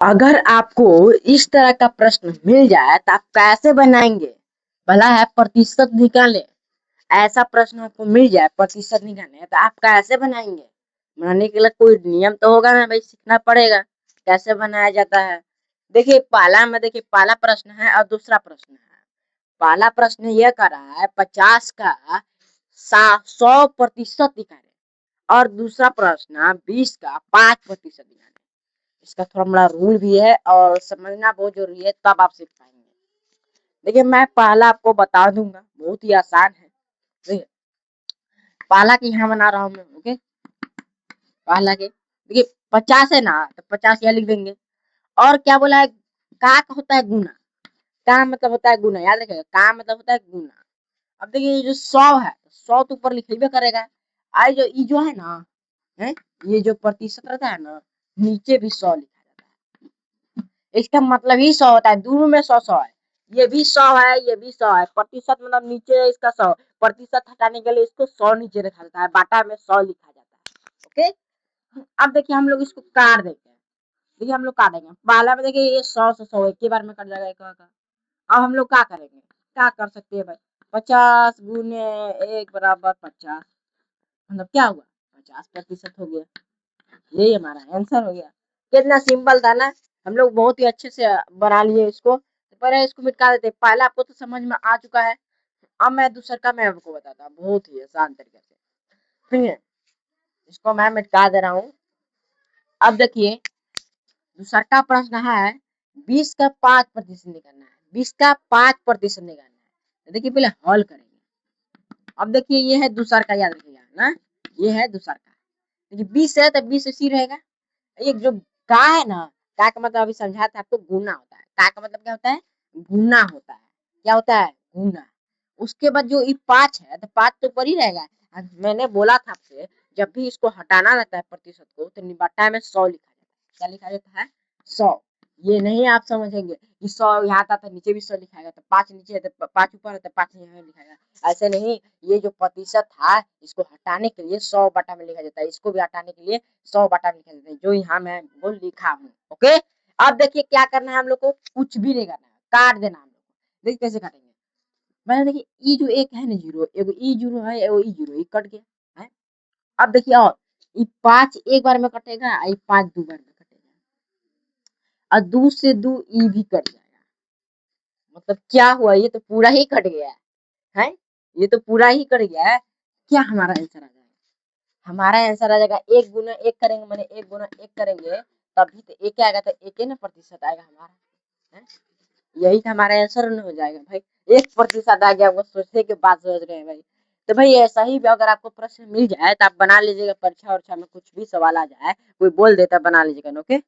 अगर आपको इस तरह का प्रश्न मिल जाए तो आप कैसे बनाएंगे? भला है प्रतिशत निकालें। ऐसा प्रश्न आपको मिल जाए प्रतिशत निकालें तो आप कैसे बनाएंगे? बनाने के लिए कोई नियम तो होगा ना भाई, सीखना पड़ेगा कैसे बनाया जाता है। देखिए पहला प्रश्न है और दूसरा प्रश्न है। पहला प्रश्न यह कर रहा है 50 का 100% निकाले और दूसरा प्रश्न 20 का 5% निकाले। इसका थोड़ा बड़ा रूल भी है और समझना बहुत जरूरी है, तब आप सीख पाएंगे। देखिए मैं पहला आपको बता दूंगा, बहुत ही आसान है। देखिए पहला की यहाँ बना रहा हूँ मैं। ओके, पहला के देखिए 50 है ना, तो 50 यहाँ लिख देंगे। और क्या बोला है, का होता है गुना। का मतलब होता है गुना, याद रखिएगा, का मतलब होता है गुना। अब देखिए ये जो 100 है, 100 तो ऊपर लिखेबे करेगा। आई जो ये जो है ना, है ये जो प्रतिशत रहता है ना, नीचे भी 100 लिखा जाता है। इसका मतलब ही 100 होता है, दोनों में 100 100 है। ये भी 100 है, ये भी 100 है। प्रतिशत मतलब नीचे इसका 100, प्रतिशत हटाने के लिए इसको 100 नीचे रखा जाता है, बाटा में 100 लिखा जाता है। ओके, अब देखिए हम लोग इसको काट देते हैं। देखिए हम लोग काटेंगे, पहला में देखिए ये 100 से 100 एक ही बार में कट जाएगा एक का। अब हम लोग क्या करेंगे, क्या कर सकते हैं भाई, 50 गुने 1 बराबर 50, मतलब क्या हुआ, 50% हो गया। यही हमारा आंसर हो गया। कितना सिंपल था ना, हम लोग बहुत ही अच्छे से बना लिए इसको। पर इसको मिटा देते, पहले आपको तो समझ में आ चुका है। अब मैं दूसरा का मैं आपको बताता हूँ बहुत ही आसान तरीके से। ठीक है, इसको मैं मिटा दे रहा हूँ। अब देखिए दूसरा का प्रश्न है 20 का 5% निकालना है, 20 का 5% निकालना है। तो देखिए पहले हल करेंगे। अब देखिए ये है दूसरा का, याद रखिएगा ना, ये है दूसरा का। देखिए 20 है तो 20 इसी रहेगा। एक जो का है ना, का का मतलब अभी समझा था आपको, गुना होता है। का का मतलब क्या होता है, गुना होता है। क्या होता है, गुना। उसके बाद जो ये 5 है तो 5 तो ऊपर ही रहेगा। मैंने बोला था आपसे, जब भी इसको हटाना रहता है प्रतिशत को, तो निबट्टा में 100 लिखा जाता है। क्या लिखा जाता है, 100। ये नहीं आप समझेंगे कि 100 यहाँ आता तो नीचे भी 100 लिखाएगा, तो 5 नीचे है तो 5 ऊपर है तो 5 यहाँ लिखाएगा, ऐसे नहीं। ये जो प्रतिशत था इसको हटाने के लिए 100 बटा में लिखा जाता है, इसको भी हटाने के लिए 100 बटा में लिखा जाता है, जो यहाँ मैं वो लिखा हूँ। ओके, अब देखिए क्या करना है हम लोग को, कुछ भी नहीं करना है, काट देना हम लोग को। देखिए कैसे काटेंगे। मैंने देखिए ई जो एक है ना जीरो, एगो ई जीरो है, एगो ई जीरो, ये कट गया है। अब देखिए और ये 5 एक बार में कटेगा, ये 5 दो बार में कटेगा, और 2 से 2 ई भी कट जाएगा। मतलब क्या हुआ, ये तो पूरा ही कट गया है। ये तो पूरा ही कट गया है। क्या हमारा आंसर आ जाएगा, हमारा आंसर आ जाएगा 1 गुना 1 करेंगे, मैंने 1 गुना 1 करेंगे तभी तो एक आएगा, तो एक ही ना प्रतिशत आएगा हमारा है। यही तो हमारा आंसर न हो जाएगा भाई। 1% आ गया, वो सोचने के बाद सोच रहे हैं भाई। तो भाई ऐसा ही अगर आपको प्रश्न मिल जाए तो आप बना लीजिएगा, परीक्षा उरीक्षा में कुछ भी सवाल आ जाए, कोई बोल देता बना लीजिएगा। ओके।